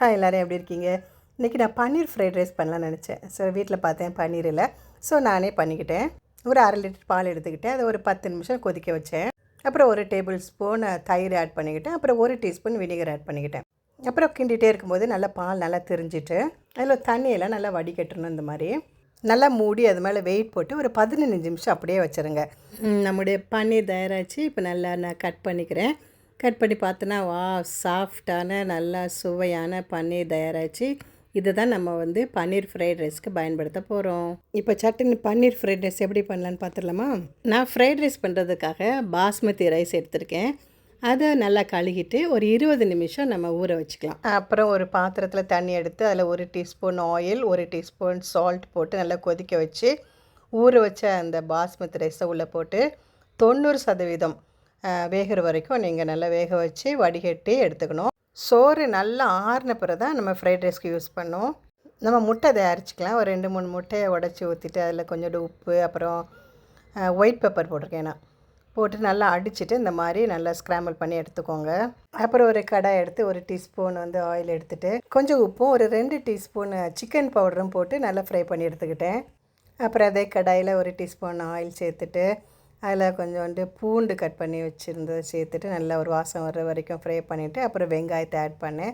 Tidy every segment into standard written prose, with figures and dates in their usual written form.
எல்லோரும் எப்படி இருக்கீங்க? இன்றைக்கி நான் பன்னீர் ஃப்ரைட் ரைஸ் பண்ணலான்னு நினச்சேன். ஸோ வீட்டில் பார்த்தேன் பன்னீர் இல்லை. ஸோ நானே பண்ணிக்கிட்டேன். ஒரு 1/2 லிட்டர் பால் எடுத்துக்கிட்டேன். அதை ஒரு 10 நிமிஷம் கொதிக்க வச்சேன். அப்புறம் 1 டேபிள் ஸ்பூன் தயிர் ஆட் பண்ணிக்கிட்டேன். அப்புறம் 1 டீஸ்பூன் வினிகர் ஆட் பண்ணிக்கிட்டேன். அப்புறம் கிண்டிகிட்டே இருக்கும்போது நல்லா பால் நல்லா திரிஞ்சிட்டு அதில் தண்ணியெல்லாம் நல்லா வடிகட்டணும். இந்த மாதிரி நல்லா மூடி அது மேலே வெயிட் போட்டு ஒரு 15 நிமிஷம் அப்படியே வச்சுருங்க. நம்முடைய பன்னீர் தயாராச்சு. இப்போ நல்லா நான் கட் பண்ணிக்கிறேன். கட் பண்ணி பார்த்தோன்னா சாஃப்டான நல்லா சுவையான பன்னீர் தயாராச்சு. இதுதான் நம்ம பன்னீர் ஃப்ரைட் ரைஸ்க்கு பயன்படுத்த போகிறோம். இப்போ சட்டுன்னு பன்னீர் ஃப்ரைட் ரைஸ் எப்படி பண்ணலான்னு பார்த்துடலாமா? நான் ஃப்ரைட் ரைஸ் பண்ணுறதுக்காக பாஸ்மதி ரைஸ் எடுத்திருக்கேன். அதை நல்லா கழுகிட்டு ஒரு 20 நிமிஷம் நம்ம ஊற வச்சுக்கலாம். அப்புறம் ஒரு பாத்திரத்தில் தண்ணி எடுத்து அதில் 1 டீஸ்பூன் ஆயில், 1 டீஸ்பூன் சால்ட் போட்டு நல்லா கொதிக்க வச்சு ஊற வச்ச அந்த பாஸ்மதி ரைஸை உள்ளே போட்டு 90% வேகிற வரைக்கும் நீங்கள் நல்லா வேக வச்சு வடிகட்டி எடுத்துக்கணும். சோறு நல்லா ஆறின பிறகு தான் நம்ம ஃப்ரைட் ரைஸ்க்கு யூஸ் பண்ணோம். நம்ம முட்டை தயாரிச்சிக்கலாம். ஒரு 2-3 முட்டையை உடச்சி ஊற்றிட்டு அதில் கொஞ்சோண்டு உப்பு, அப்புறம் ஒயிட் பெப்பர் போட்டிருக்கேன் நான். போட்டு நல்லா அடிச்சுட்டு இந்த மாதிரி நல்லா ஸ்க்ராம்பிள் பண்ணி எடுத்துக்கோங்க. அப்புறம் ஒரு கடாய் எடுத்து 1 டீஸ்பூன் ஆயில் எடுத்துகிட்டு கொஞ்சம் உப்பும் ஒரு 2 டீஸ்பூன் சிக்கன் பவுடரும் போட்டு நல்லா ஃப்ரை பண்ணி எடுத்துக்கிட்டேன். அப்புறம் அதே கடாயில் 1 டீஸ்பூன் ஆயில் சேர்த்துட்டு அதில் கொஞ்சோண்டு பூண்டு கட் பண்ணி வச்சுருந்ததை சேர்த்துட்டு நல்லா ஒரு வாசம் வர்ற வரைக்கும் ஃப்ரை பண்ணிவிட்டு அப்புறம் வெங்காயத்தை ஆட் பண்ணேன்.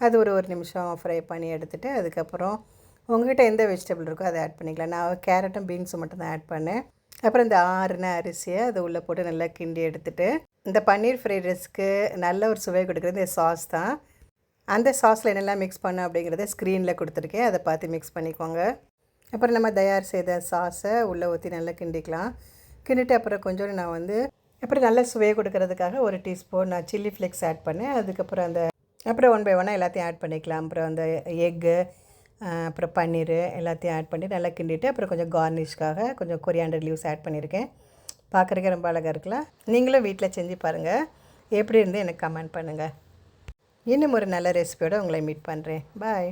அது ஒரு நிமிஷம் ஃப்ரை பண்ணி எடுத்துகிட்டு அதுக்கப்புறம் உங்கள்கிட்ட எந்த வெஜிடபிள் இருக்கோ அதை ஆட் பண்ணிக்கலாம். நான் கேரட்டும் பீன்ஸும் மட்டும் தான் ஆட் பண்ணேன். அப்புறம் இந்த ஆறுன அரிசியை அது உள்ளே போட்டு நல்லா கிண்டி எடுத்துகிட்டு இந்த பன்னீர் ஃப்ரைட் ரைஸ்க்கு நல்ல ஒரு சுவை கொடுக்குறது இந்த சாஸ் தான். அந்த சாஸில் என்னெல்லாம் மிக்ஸ் பண்ண அப்படிங்கிறத ஸ்க்ரீனில் கொடுத்துருக்கேன். அதை பார்த்து மிக்ஸ் பண்ணிக்கோங்க. அப்புறம் நம்ம தயார் செய்த சாஸை உள்ளே ஊற்றி நல்லா கிண்டிக்கலாம். கிண்டிட்டு அப்புறம் கொஞ்சோண்டு நான் அப்புறம் நல்ல சுவையை கொடுக்கறதுக்காக 1 டீஸ்பூன் நான் சில்லி ஃப்ளேக்ஸ் ஆட் பண்ணேன். அதுக்கப்புறம் அப்புறம் 1 பை 1 எல்லாத்தையும் ஆட் பண்ணிக்கலாம். அப்புறம் அந்த எக்கு, அப்புறம் பன்னீர் எல்லாத்தையும் ஆட் பண்ணி நல்லா கிண்டிட்டு அப்புறம் கொஞ்சம் கார்னிஷ்காக கொஞ்சம் கொரியாண்டர் லீவ்ஸ் ஆட் பண்ணியிருக்கேன். பார்க்குறதுக்கு ரொம்ப அழகாக இருக்கலாம். நீங்களும் வீட்டில் செஞ்சு பாருங்கள். எப்படி இருந்து எனக்கு கமெண்ட் பண்ணுங்கள். இன்னும் ஒரு நல்ல ரெசிபியோடு உங்களை மீட் பண்ணுறேன். பாய்.